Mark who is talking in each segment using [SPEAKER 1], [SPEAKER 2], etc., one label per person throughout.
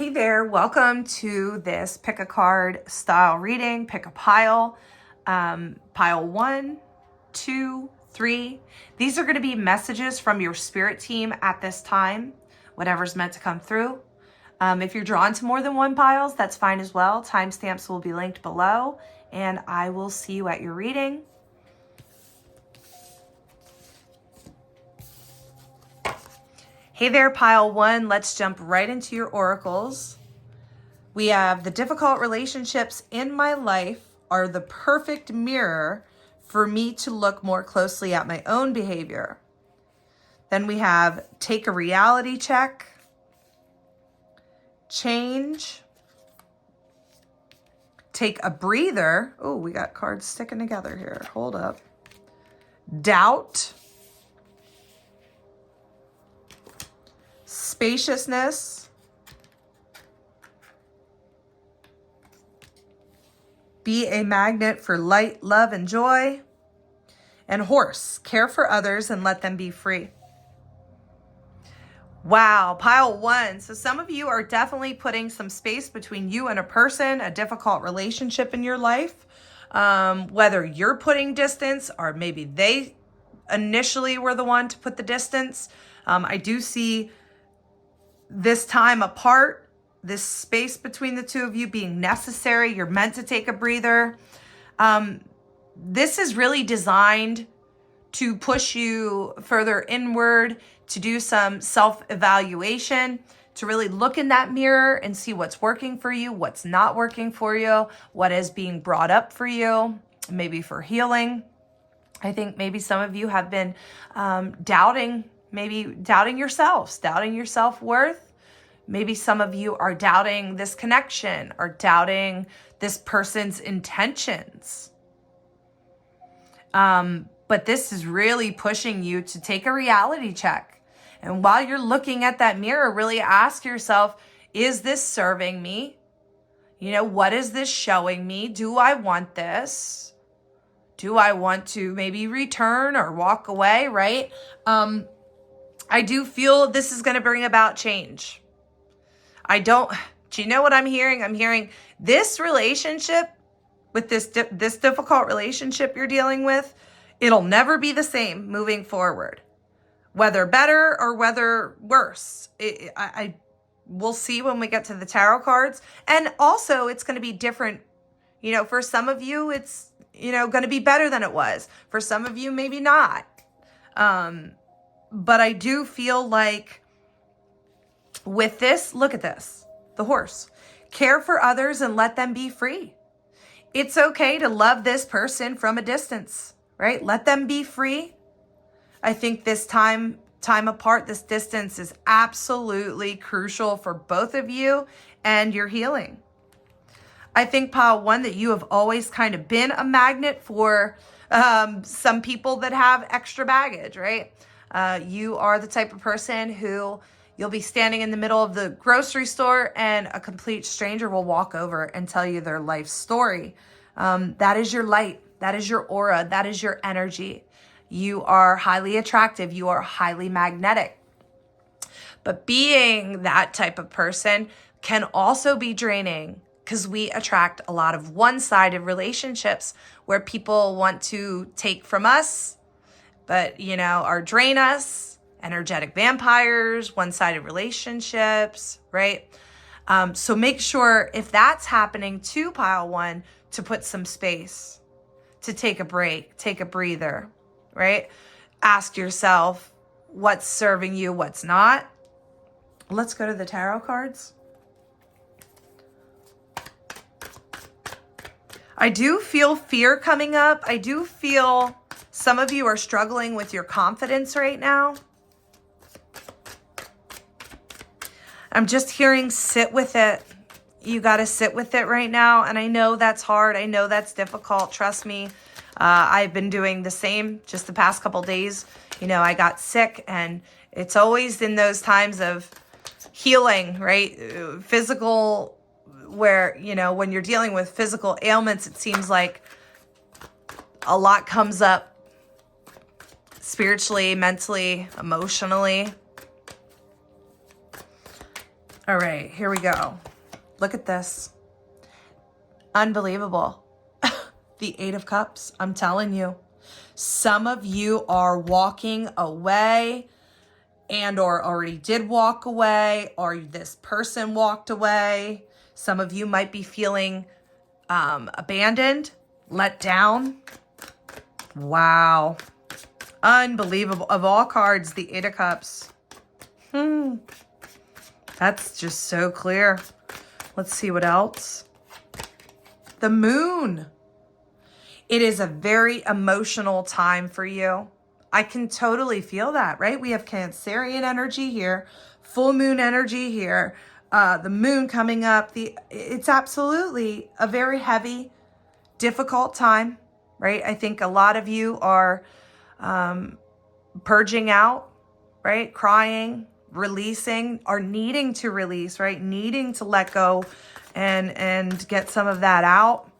[SPEAKER 1] Hey there, welcome to this pick a card style reading. Pick a pile, pile 1, 2, 3. These are going to be messages from your spirit team at this time, whatever's meant to come through. If you're drawn to more than one piles, that's fine as well. Timestamps will be linked below, and I will see you at your reading. Hey there, pile 1. Let's jump right into your oracles. We have the difficult relationships in my life are the perfect mirror for me to look more closely at my own behavior. Then we have take a reality check, change, take a breather. Oh, we got cards sticking together here. Hold up. Doubt, spaciousness, be a magnet for light, love, and joy, and horse, care for others and let them be free. Wow, pile 1. So some of you are definitely putting some space between you and a person, a difficult relationship in your life, whether you're putting distance or maybe they initially were the one to put the distance. I do see this time apart, this space between the two of you being necessary. You're meant to take a breather. This is really designed to push you further inward, to do some self-evaluation, to really look in that mirror and see what's working for you, what's not working for you, what is being brought up for you, maybe for healing. I think maybe some of you have been doubting yourselves, doubting your self-worth. Maybe some of you are doubting this connection or doubting this person's intentions. But this is really pushing you to take a reality check. And while you're looking at that mirror, really ask yourself, is this serving me? What is this showing me? Do I want this? Do I want to maybe return or walk away, right? I do feel this is going to bring about change. Do you know what I'm hearing? I'm hearing this relationship with this difficult relationship you're dealing with, it'll never be the same moving forward, whether better or whether worse. We'll see when we get to the tarot cards. And also it's going to be different. For some of you, it's, going to be better than it was. For some of you, maybe not. But I do feel like with this, look at this, the horse. Care for others and let them be free. It's okay to love this person from a distance, right? Let them be free. I think this time apart, this distance is absolutely crucial for both of you and your healing. I think, pile 1, that you have always kind of been a magnet for some people that have extra baggage, right? You are the type of person who you'll be standing in the middle of the grocery store and a complete stranger will walk over and tell you their life story. That is your light. That is your aura. That is your energy. You are highly attractive. You are highly magnetic. But being that type of person can also be draining because we attract a lot of one-sided relationships where people want to take from us, but, or drain us. Energetic vampires, one-sided relationships, right? So make sure if that's happening to pile 1, to put some space, to take a break, take a breather, right? Ask yourself what's serving you, what's not. Let's go to the tarot cards. I do feel fear coming up. I do feel some of you are struggling with your confidence right now. I'm just hearing sit with it. You got to sit with it right now. And I know that's hard. I know that's difficult. Trust me. I've been doing the same just the past couple days. I got sick, and it's always in those times of healing, right? Physical, where, when you're dealing with physical ailments, it seems like a lot comes up spiritually, mentally, emotionally. All right, here we go. Look at this. Unbelievable. The Eight of Cups, I'm telling you. Some of you are walking away and or already did walk away, or this person walked away. Some of you might be feeling abandoned, let down. Wow. Unbelievable. Of all cards, the Eight of Cups. That's just so clear. Let's see what else. The Moon. It is a very emotional time for you. I can totally feel that, right? We have Cancerian energy here, full moon energy here, the moon coming up. It's absolutely a very heavy, difficult time, right? I think a lot of you are purging out, right? Crying, releasing, or needing to release, right? Needing to let go and get some of that out.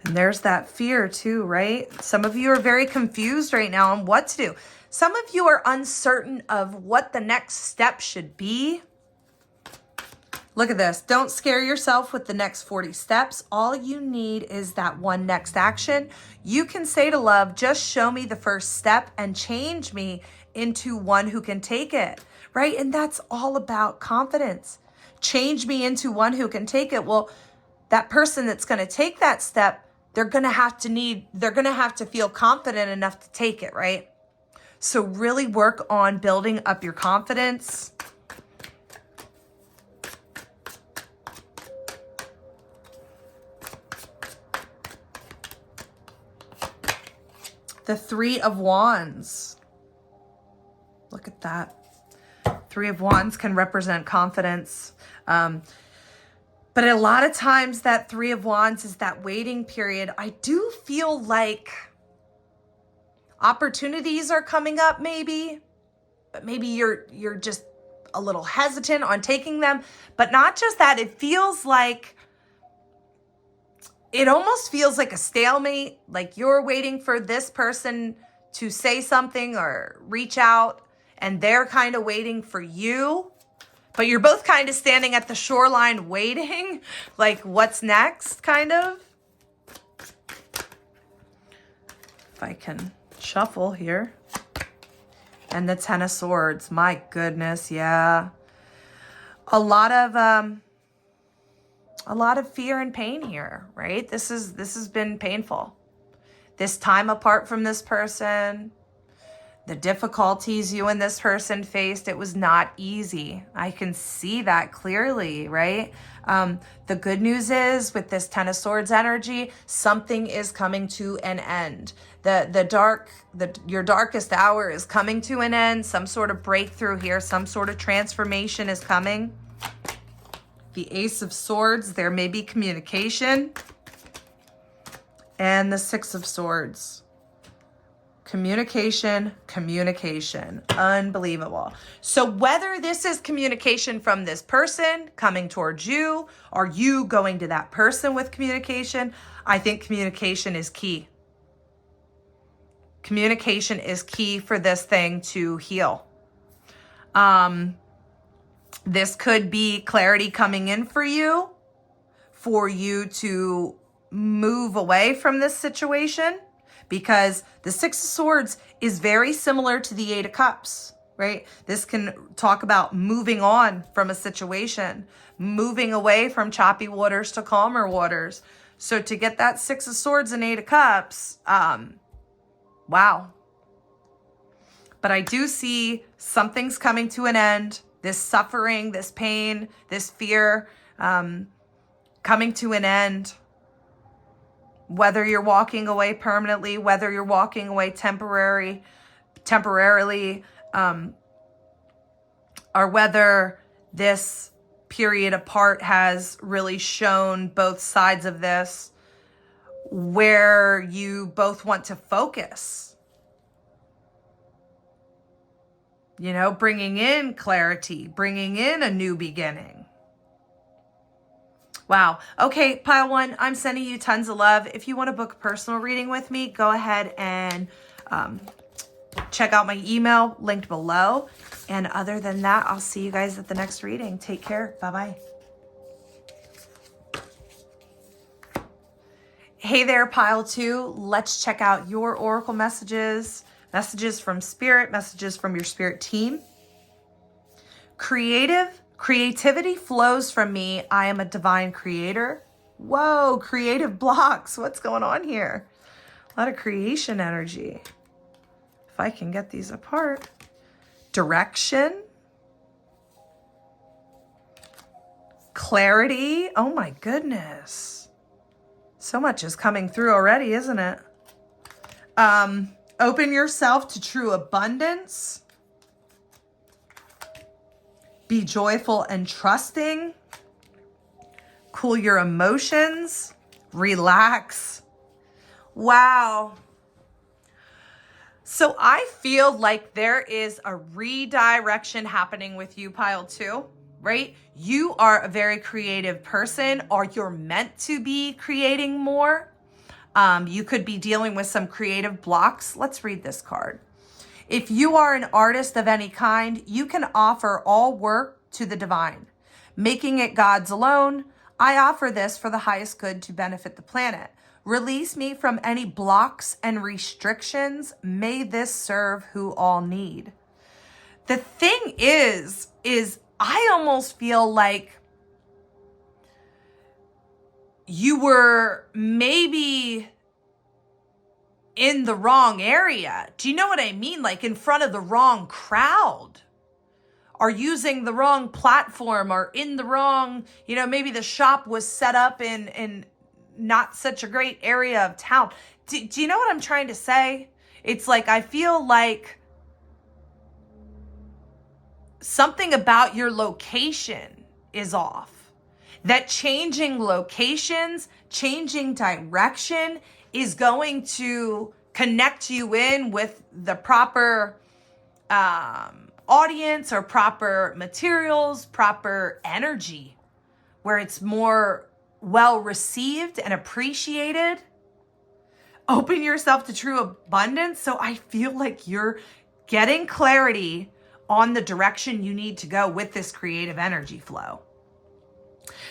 [SPEAKER 1] And there's that fear too, right? Some of you are very confused right now on what to do. Some of you are uncertain of what the next step should be. Look at this. Don't scare yourself with the next 40 steps. All you need is that one next action. You can say to love, just show me the first step and change me into one who can take it, right? And that's all about confidence. Change me into one who can take it. Well, that person that's going to take that step, they're going to have to feel confident enough to take it, right? So really work on building up your confidence. The Three of Wands. Look at that. Three of Wands can represent confidence. But a lot of times that Three of Wands is that waiting period. I do feel like opportunities are coming up maybe, but maybe you're just a little hesitant on taking them. But not just that, it almost feels like a stalemate, like you're waiting for this person to say something or reach out, and they're kind of waiting for you. But you're both kind of standing at the shoreline waiting, like what's next, kind of. If I can shuffle here. And the Ten of Swords, my goodness, yeah. A lot of fear and pain here, right? This has been painful. This time apart from this person, the difficulties you and this person faced, it was not easy. I can see that clearly, right? The good news is with this Ten of Swords energy, something is coming to an end. Your darkest hour is coming to an end. Some sort of breakthrough here, some sort of transformation is coming. The Ace of Swords, there may be communication. And the Six of Swords. Communication. Unbelievable. So whether this is communication from this person coming towards you, or you going to that person with communication, I think communication is key. Communication is key for this thing to heal. This could be clarity coming in for you to move away from this situation. Because the Six of Swords is very similar to the Eight of Cups, right? This can talk about moving on from a situation, moving away from choppy waters to calmer waters. So to get that Six of Swords and Eight of Cups, wow. But I do see something's coming to an end. This suffering, this pain, this fear coming to an end. Whether you're walking away permanently, whether you're walking away temporarily, or whether this period apart has really shown both sides of this, where you both want to focus. You know, bringing in clarity, bringing in a new beginning. Wow. Okay, pile one, I'm sending you tons of love. If you want to book a personal reading with me, go ahead and Check out my email linked below. And other than that, I'll see you guys at the next reading. Take care. Bye-bye. Hey there, Pile 2. Let's check out your oracle messages. Messages from Spirit, messages from your Spirit team. Creativity flows from me. I am a divine creator. Whoa, creative blocks. What's going on here? A lot of creation energy. If I can get these apart. Direction. Clarity. Oh my goodness. So much is coming through already, isn't it? Open yourself to true abundance. Be joyful and trusting. Cool your emotions. Relax. Wow. So I feel like there is a redirection happening with you, Pile 2, right? You are a very creative person, or you're meant to be creating more. You could be dealing with some creative blocks. Let's read this card. If you are an artist of any kind, you can offer all work to the divine, making it God's alone. I offer this for the highest good to benefit the planet. Release me from any blocks and restrictions. May this serve who all need. The thing is I almost feel like you were maybe in the wrong area. Do you know what I mean? Like in front of the wrong crowd, or using the wrong platform, or in the wrong, maybe the shop was set up in not such a great area of town. Do you know what I'm trying to say? It's like, I feel like something about your location is off. That changing locations, changing direction is going to connect you in with the proper audience or proper materials, proper energy, where it's more well received and appreciated. Open yourself to true abundance. So I feel like you're getting clarity on the direction you need to go with this creative energy flow.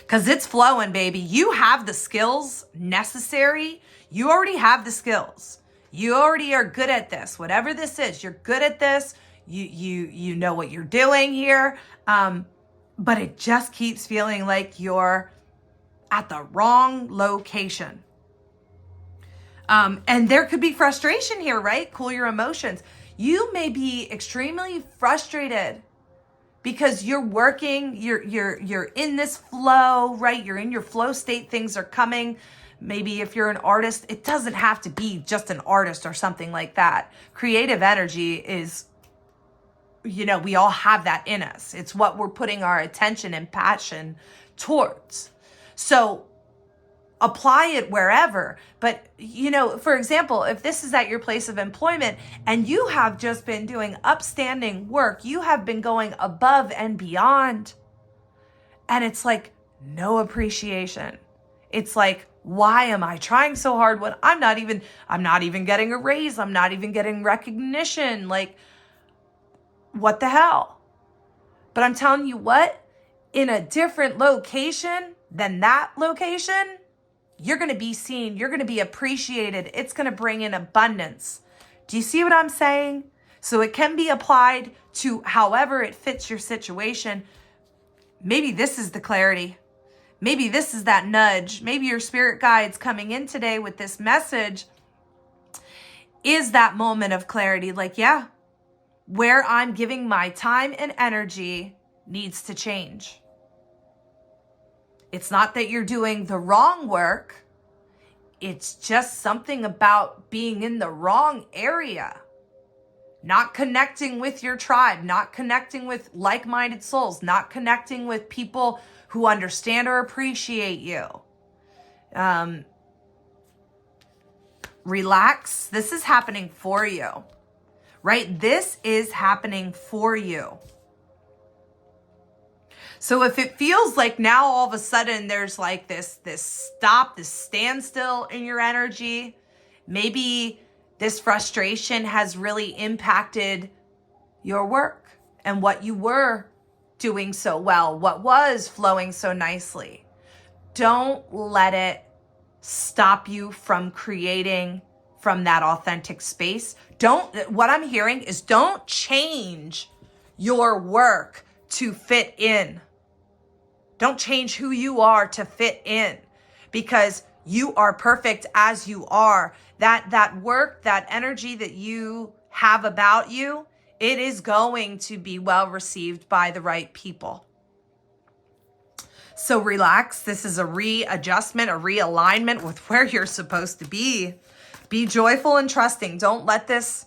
[SPEAKER 1] Because it's flowing, baby. You have the skills necessary. You already have the skills. You already are good at this. Whatever this is, you're good at this. You know what you're doing here. But it just keeps feeling like you're at the wrong location. And there could be frustration here, right? Cool your emotions. You may be extremely frustrated because you're working, you're in this flow, right? You're in your flow state, things are coming. Maybe if you're an artist, it doesn't have to be just an artist or something like that. Creative energy is, we all have that in us. It's what we're putting our attention and passion towards. So apply it wherever. But, for example, if this is at your place of employment and you have just been doing upstanding work, you have been going above and beyond, and it's like no appreciation. It's like, why am I trying so hard when I'm not even getting a raise? I'm not even getting recognition. Like, what the hell? But I'm telling you what, in a different location than that location, you're going to be seen. You're going to be appreciated. It's going to bring in abundance. Do you see what I'm saying? So it can be applied to however it fits your situation. Maybe this is the clarity. Maybe this is that nudge. Maybe your spirit guides coming in today with this message is that moment of clarity. Like, yeah, where I'm giving my time and energy needs to change. It's not that you're doing the wrong work. It's just something about being in the wrong area. Not connecting with your tribe, not connecting with like-minded souls, not connecting with people who understand or appreciate you. Relax. This is happening for you, right? This is happening for you. So if it feels like now all of a sudden there's like this stop, this standstill in your energy, maybe This frustration has really impacted your work and what you were doing so well, what was flowing so nicely. Don't let it stop you from creating from that authentic space. What I'm hearing is don't change your work to fit in. Don't change who you are to fit in, because you are perfect as you are. That work, that energy that you have about you, it is going to be well received by the right people. So relax. This is a readjustment, a realignment with where you're supposed to be. Be joyful and trusting. Don't let this,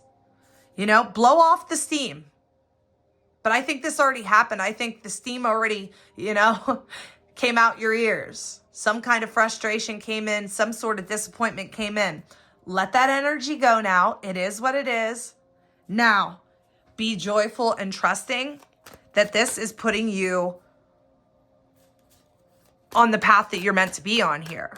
[SPEAKER 1] blow off the steam. But I think this already happened. I think the steam already, came out your ears. Some kind of frustration came in. Some sort of disappointment came in. Let that energy go now. It is what it is. Now, be joyful and trusting that this is putting you on the path that you're meant to be on here.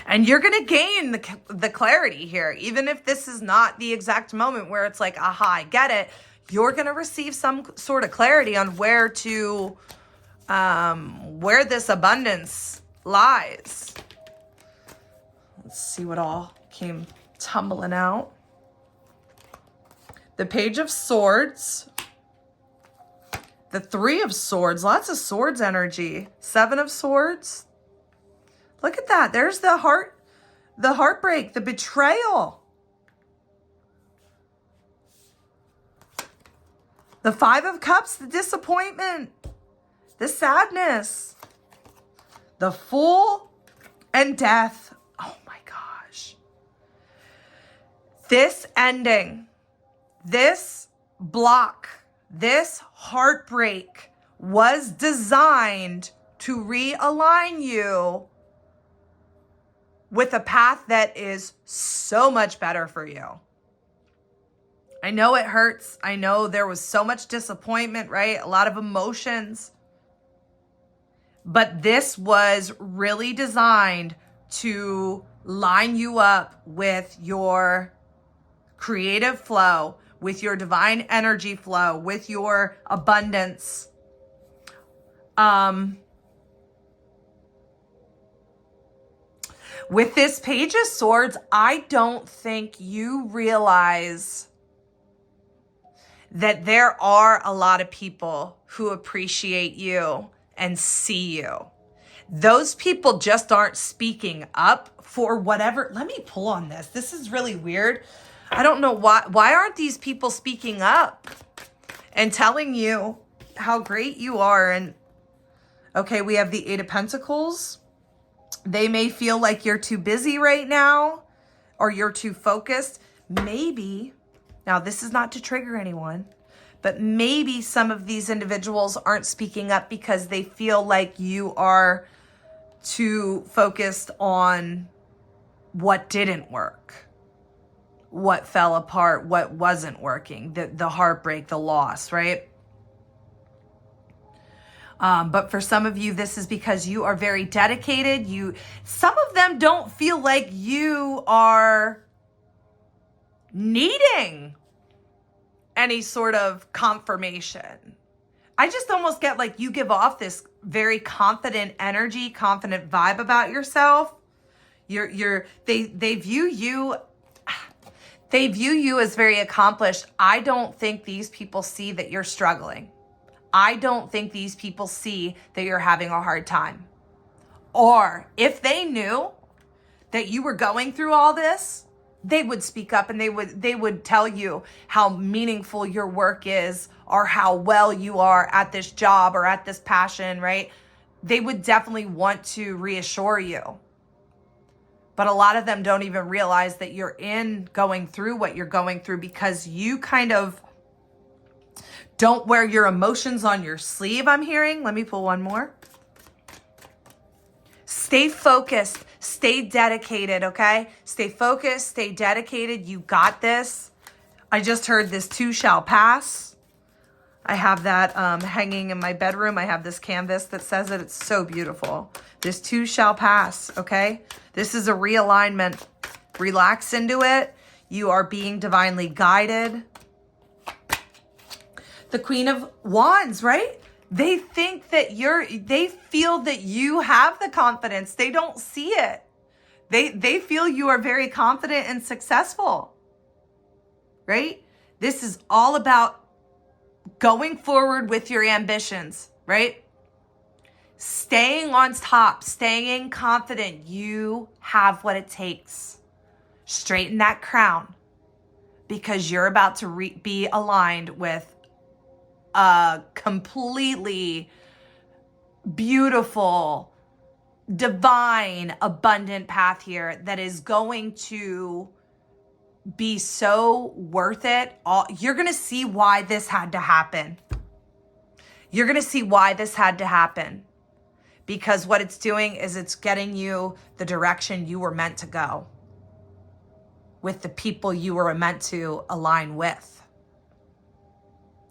[SPEAKER 1] And you're going to gain the clarity here. Even if this is not the exact moment where it's like, aha, I get it. You're going to receive some sort of clarity on where this abundance lies. Let's see what all came tumbling out. The Page of Swords. The Three of Swords. Lots of swords energy. Seven of Swords. Look at that. There's the heartbreak, the betrayal. The Five of Cups, the disappointment, the sadness, the Fool, and Death. Oh my gosh. This ending, this block, this heartbreak was designed to realign you with a path that is so much better for you. I know it hurts. I know there was so much disappointment, right? A lot of emotions. But this was really designed to line you up with your creative flow, with your divine energy flow, with your abundance. With this Page of Swords, I don't think you realize that there are a lot of people who appreciate you and see you. Those people just aren't speaking up for whatever. Let me pull on this. This is really weird. I don't know why aren't these people speaking up and telling you how great you are? And okay, we have the Eight of Pentacles. They may feel like you're too busy right now or you're too focused. Maybe, now this is not to trigger anyone, but maybe some of these individuals aren't speaking up because they feel like you are too focused on what didn't work, what fell apart, what wasn't working, the heartbreak, the loss, right? But for some of you, this is because you are very dedicated. Some of them don't feel like you are needing any sort of confirmation. I just almost get like you give off this very confident energy, confident vibe about yourself. They view you as very accomplished. I don't think these people see that you're struggling. I don't think these people see that you're having a hard time. Or if they knew that you were going through all this, they would speak up and they would tell you how meaningful your work is or how well you are at this job or at this passion, right? They would definitely want to reassure you. But a lot of them don't even realize that you're going through what you're going through because you kind of don't wear your emotions on your sleeve, I'm hearing. Let me pull one more. Stay focused. Stay dedicated, okay? Stay focused. Stay dedicated. You got this. I just heard this too shall pass. I have that hanging in my bedroom. I have this canvas that says it. It's so beautiful. This too shall pass, okay? This is a realignment. Relax into it. You are being divinely guided. The Queen of Wands, right? They think that they feel that you have the confidence. They don't see it. They feel you are very confident and successful, right? This is all about going forward with your ambitions, right? Staying on top, staying confident. You have what it takes. Straighten that crown, because you're about to be aligned with a completely beautiful, divine, abundant path here that is going to be so worth it. You're going to see why this had to happen. You're going to see why this had to happen, because what it's doing is it's getting you the direction you were meant to go, with the people you were meant to align with,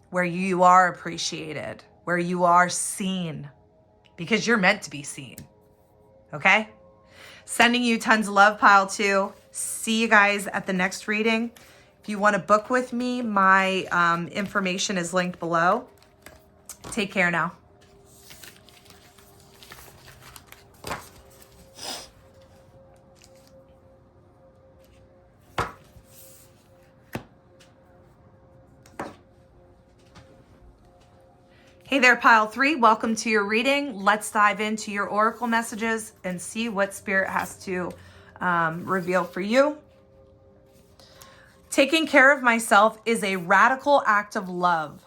[SPEAKER 1] where you are appreciated, where you are seen, because you're meant to be seen. Okay? Sending you tons of love, pile 2. See you guys at the next reading. If you want to book with me, my information is linked below. Take care now. Hey there, pile 3. Welcome to your reading. Let's dive into your oracle messages and see what Spirit has to reveal for you. Taking care of myself is a radical act of love.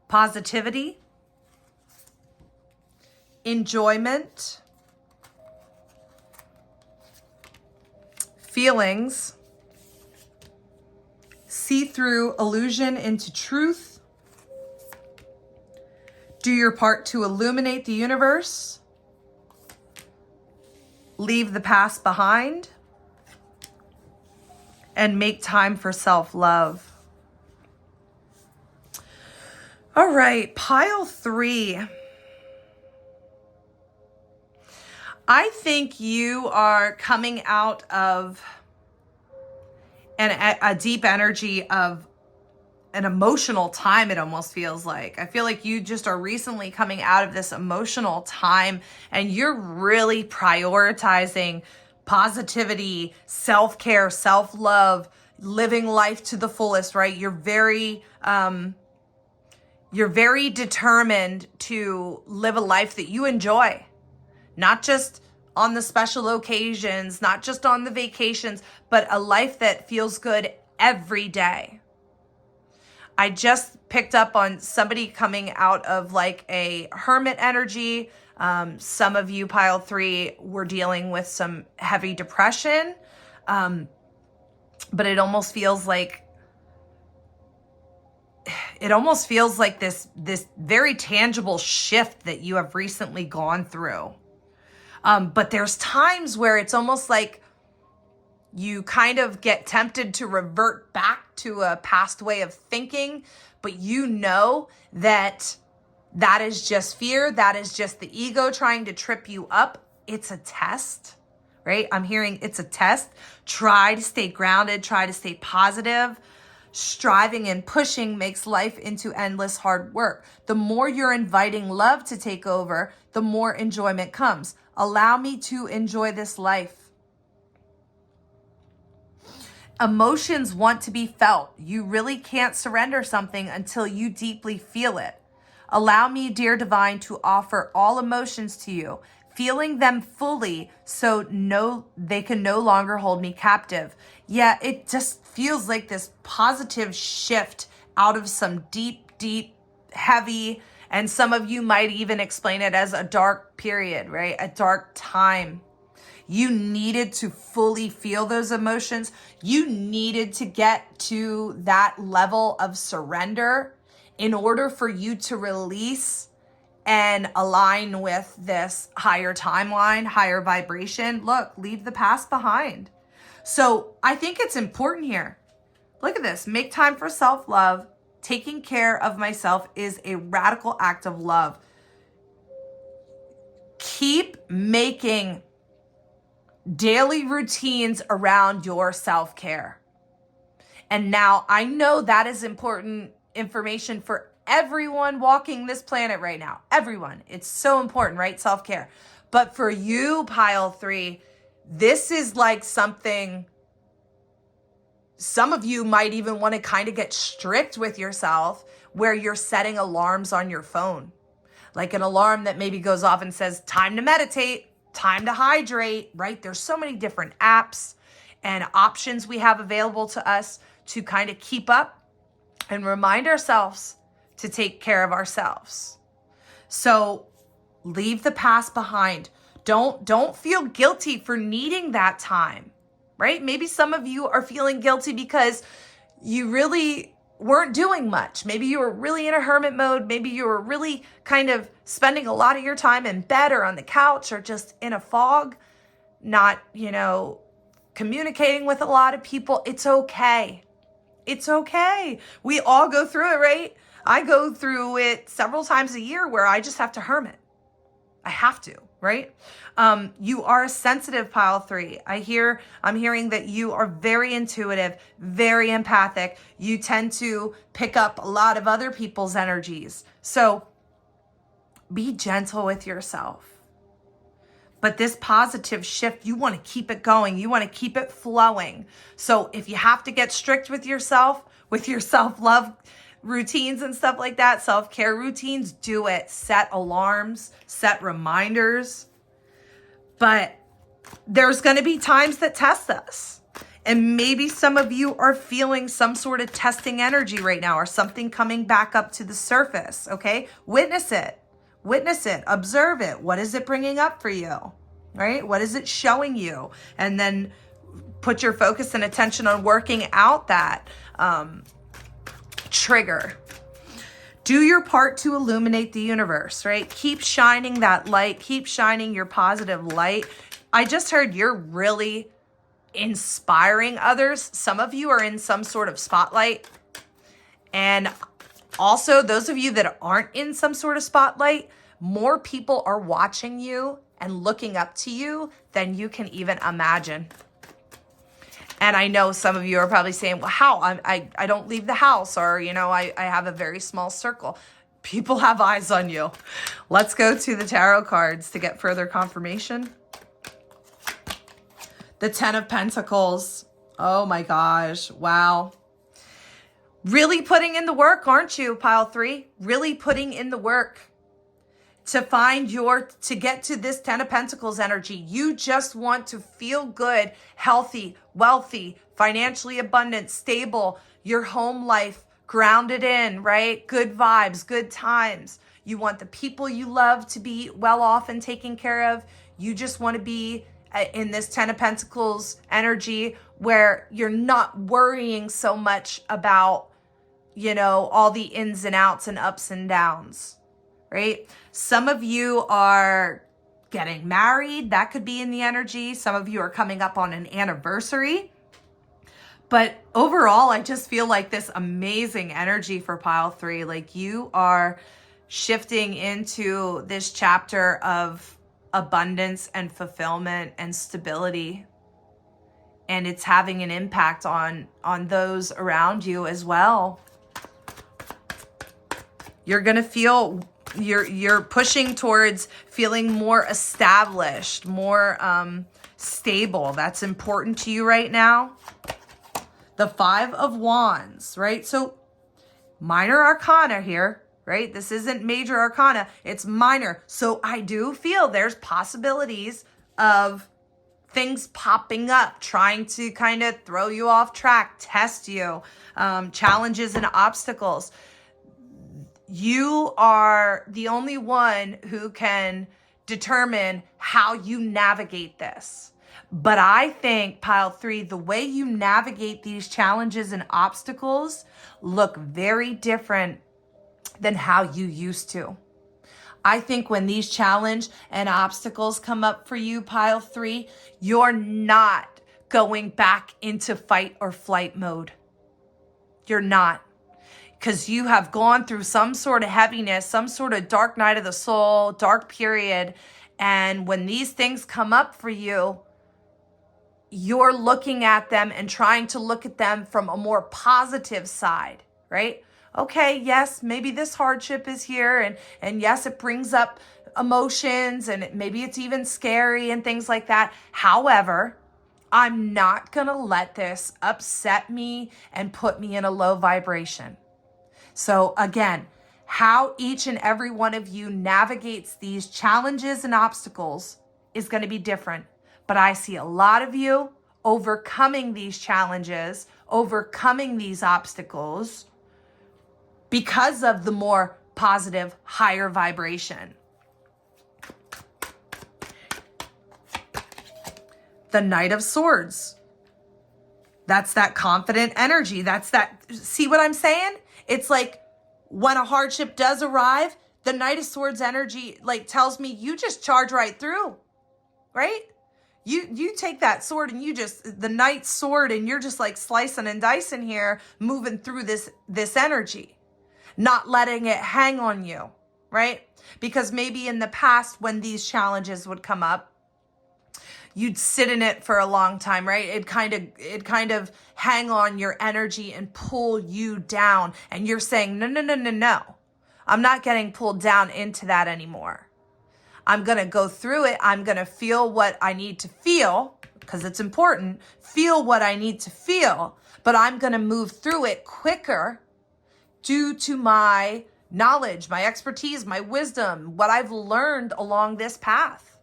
[SPEAKER 1] Positivity, enjoyment, feelings, see through illusion into truth. Do your part to illuminate the universe. Leave the past behind. And make time for self-love. All right, pile 3. I think you are coming out of a deep energy of an emotional time, it almost feels like. I feel like you just are recently coming out of this emotional time, and you're really prioritizing positivity, self-care, self-love, living life to the fullest, right? You're very determined to live a life that you enjoy, not just on the special occasions, not just on the vacations, but a life that feels good every day. I just picked up on somebody coming out of like a hermit energy. Some of you, pile 3, were dealing with some heavy depression. But it almost feels like this very tangible shift that you have recently gone through. But there's times where it's almost like you kind of get tempted to revert back to a past way of thinking, but you know that is just fear. That is just the ego trying to trip you up. It's a test, right? I'm hearing it's a test. Try to stay grounded. Try to stay positive. Striving and pushing makes life into endless hard work. The more you're inviting love to take over, the more enjoyment comes. Allow me to enjoy this life. Emotions want to be felt. You really can't surrender something until you deeply feel it. Allow me, dear divine, to offer all emotions to you, feeling them fully so they can no longer hold me captive. Yeah, it just feels like this positive shift out of some deep, heavy, and some of you might even explain it as a dark period, right? A dark time. You needed to fully feel those emotions. You needed to get to that level of surrender in order for you to release and align with this higher timeline, higher vibration. Look, leave the past behind. So I think it's important here. Look at this. Make time for self-love. Taking care of myself is a radical act of love. Keep making daily routines around your self-care. And now I know that is important information for everyone walking this planet right now. Everyone. It's so important, right? Self-care. But for you, pile 3, this is like something some of you might even want to kind of get strict with yourself, where you're setting alarms on your phone. Like an alarm that maybe goes off and says, time to meditate, time to hydrate, right? There's so many different apps and options we have available to us to kind of keep up and remind ourselves to take care of ourselves. So leave the past behind. Don't feel guilty for needing that time, right? Maybe some of you are feeling guilty because you really weren't doing much. Maybe you were really in a hermit mode. Maybe you were really kind of spending a lot of your time in bed or on the couch or just in a fog, not, communicating with a lot of people. It's okay. It's okay. We all go through it, right? I go through it several times a year where I just have to hermit. I have to, right? You are a sensitive pile 3. I'm hearing that you are very intuitive, very empathic. You tend to pick up a lot of other people's energies. So be gentle with yourself. But this positive shift, you want to keep it going. You want to keep it flowing. So if you have to get strict with yourself, with your self-love routines and stuff like that, self-care routines, do it. Set alarms, set reminders. But there's going to be times that test us. And maybe some of you are feeling some sort of testing energy right now, or something coming back up to the surface, okay? Witness it. Witness it. Observe it. What is it bringing up for you, right? What is it showing you? And then put your focus and attention on working out that trigger. Do your part to illuminate the universe, right? Keep shining that light. Keep shining your positive light. I just heard you're really inspiring others. Some of you are in some sort of spotlight. And also, those of you that aren't in some sort of spotlight, more people are watching you and looking up to you than you can even imagine. And I know some of you are probably saying, well, how? I don't leave the house, or, I have a very small circle. People have eyes on you. Let's go to the tarot cards to get further confirmation. The 10 of Pentacles. Oh my gosh. Wow. Really putting in the work, aren't you, pile 3? Really putting in the work to get to this 10 of Pentacles energy. You just want to feel good, healthy, wealthy, financially abundant, stable, your home life grounded in, right? Good vibes, good times. You want the people you love to be well off and taken care of. You just want to be in this 10 of Pentacles energy where you're not worrying so much about, all the ins and outs and ups and downs, right? Some of you are getting married. That could be in the energy. Some of you are coming up on an anniversary. But overall, I just feel like this amazing energy for pile 3. Like you are shifting into this chapter of abundance and fulfillment and stability. And it's having an impact on those around you as well. You're going to feel, you're pushing towards feeling more established, more stable. That's important to you right now. The 5 of Wands, right? So minor arcana here, right? This isn't major arcana, it's minor. So I do feel there's possibilities of things popping up, trying to kind of throw you off track, test you, challenges and obstacles. You are the only one who can determine how you navigate this. But I think, pile 3, the way you navigate these challenges and obstacles look very different than how you used to. I think when these challenge and obstacles come up for you, pile 3, you're not going back into fight or flight mode. You're not. Because you have gone through some sort of heaviness, some sort of dark night of the soul, dark period. And when these things come up for you, you're looking at them and trying to look at them from a more positive side, right? Okay, yes, maybe this hardship is here, and yes, it brings up emotions, and maybe it's even scary and things like that. However, I'm not going to let this upset me and put me in a low vibration. So again, how each and every one of you navigates these challenges and obstacles is going to be different. But I see a lot of you overcoming these challenges, overcoming these obstacles because of the more positive, higher vibration. The Knight of Swords. That's that confident energy. That's that, see what I'm saying? It's like when a hardship does arrive, the Knight of Swords energy like tells me you just charge right through, right? You take that sword and you just, the Knight's sword, and you're just like slicing and dicing here, moving through this energy, not letting it hang on you, right? Because maybe in the past when these challenges would come up, you'd sit in it for a long time, right? It kind of hang on your energy and pull you down. And you're saying, no, no, no, no, no. I'm not getting pulled down into that anymore. I'm going to go through it. I'm going to feel what I need to feel, because it's important. Feel what I need to feel, but I'm going to move through it quicker due to my knowledge, my expertise, my wisdom, what I've learned along this path.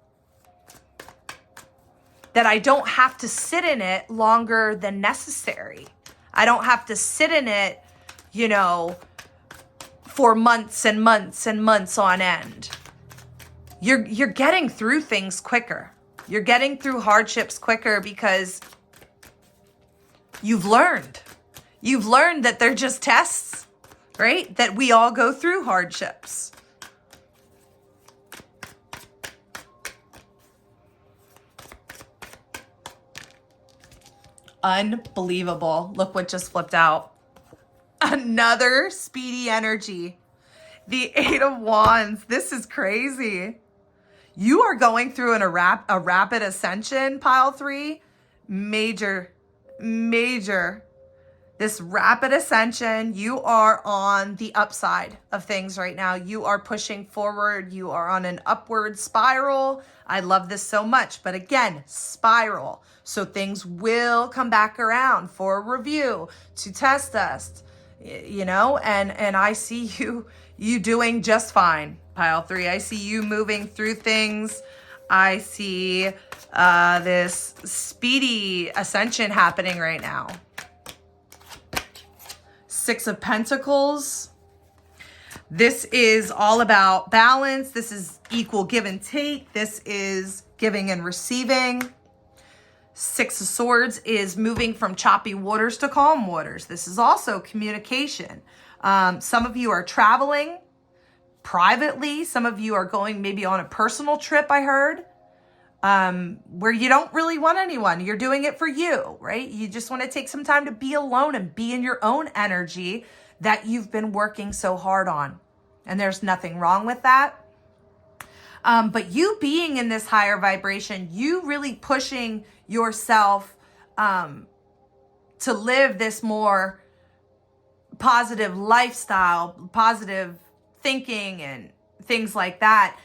[SPEAKER 1] That I don't have to sit in it longer than necessary. I don't have to sit in it, for months and months and months on end. You're getting through things quicker. You're getting through hardships quicker because you've learned. You've learned that they're just tests, right? That we all go through hardships. Unbelievable. Look what just flipped out. Another speedy energy. The Eight of Wands. This is crazy. You are going through a rapid ascension, pile 3. Major. This rapid ascension, you are on the upside of things right now. You are pushing forward. You are on an upward spiral. I love this so much. But again, spiral. So things will come back around for a review, to test us, and I see you doing just fine, pile 3. I see you moving through things. I see this speedy ascension happening right now. Six of Pentacles. This is all about balance. This is equal give and take. This is giving and receiving. Six of Swords is moving from choppy waters to calm waters. This is also communication. Some of you are traveling privately. Some of you are going maybe on a personal trip, I heard, where you don't really want anyone. You're doing it for you, right? You just want to take some time to be alone and be in your own energy that you've been working so hard on. And there's nothing wrong with that. But you being in this higher vibration, you really pushing yourself to live this more positive lifestyle, positive thinking and things like that.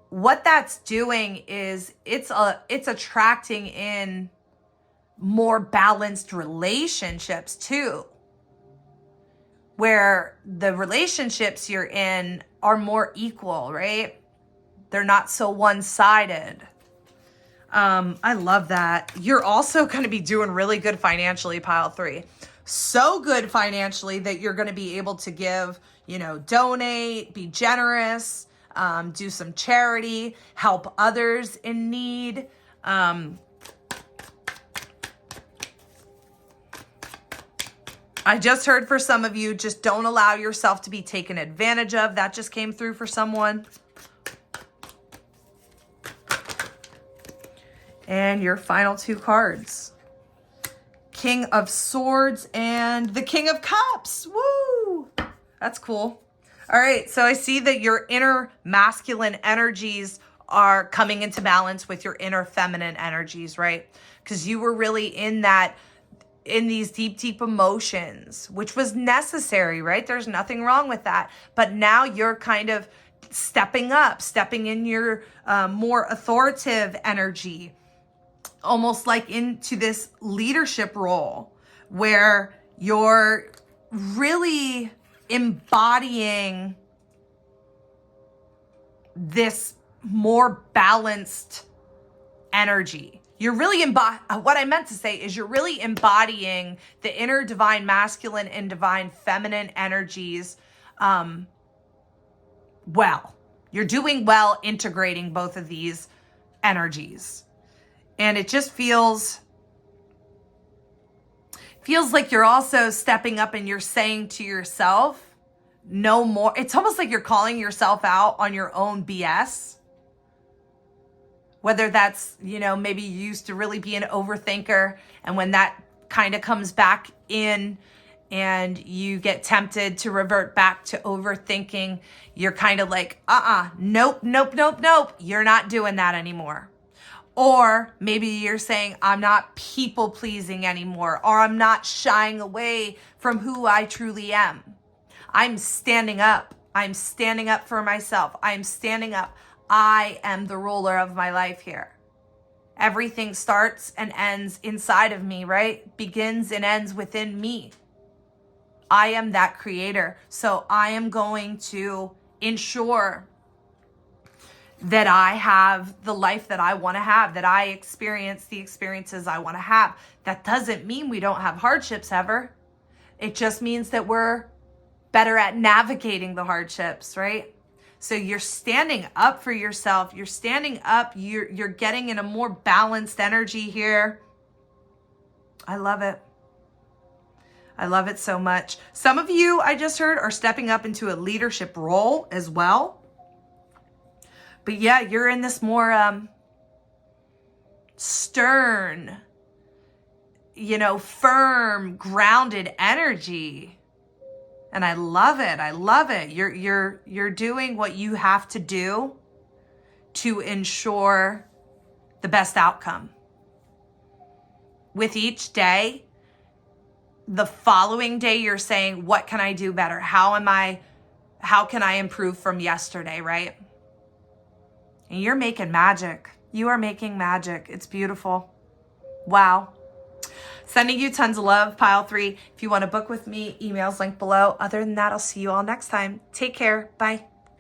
[SPEAKER 1] What that's doing is it's attracting in more balanced relationships too, where the relationships you're in are more equal, right? They're not so one-sided. I love that. You're also going to be doing really good financially, pile 3. So good financially that you're going to be able to give, donate, be generous, do some charity, help others in need. I just heard for some of you, just don't allow yourself to be taken advantage of. That just came through for someone. And your final 2 cards. King of Swords and the King of Cups. Woo! That's cool. All right, so I see that your inner masculine energies are coming into balance with your inner feminine energies, right? Because you were really in these deep, deep emotions, which was necessary, right? There's nothing wrong with that. But now you're kind of stepping up, stepping in your more authoritative energy, almost like into this leadership role where you're really embodying this more balanced energy. You're really what I meant to say is you're really embodying the inner divine masculine and divine feminine energies well. You're doing well integrating both of these energies. And it just feels like you're also stepping up and you're saying to yourself, no more. It's almost like you're calling yourself out on your own BS. Whether that's, maybe you used to really be an overthinker, and when that kind of comes back in and you get tempted to revert back to overthinking, you're kind of like, nope. You're not doing that anymore. Or maybe you're saying, I'm not people pleasing anymore, or I'm not shying away from who I truly am. I'm standing up. I'm standing up for myself. I'm standing up. I am the ruler of my life here. Everything starts and ends inside of me, right? Begins and ends within me. I am that creator. So I am going to ensure that I have the life that I want to have, that I experience the experiences I want to have. That doesn't mean we don't have hardships ever. It just means that we're better at navigating the hardships, right? So you're standing up for yourself. You're standing up. You're getting in a more balanced energy here. I love it. I love it so much. Some of you, I just heard, are stepping up into a leadership role as well. But yeah, you're in this more stern, firm, grounded energy. And I love it. I love it. You're doing what you have to do to ensure the best outcome. With each day, the following day, you're saying, what can I do better? How can I improve from yesterday, right? And you're making magic. You are making magic. It's beautiful. Wow. Sending you tons of love, Pile 3. If you want to book with me, emails linked below. Other than that, I'll see you all next time. Take care. Bye.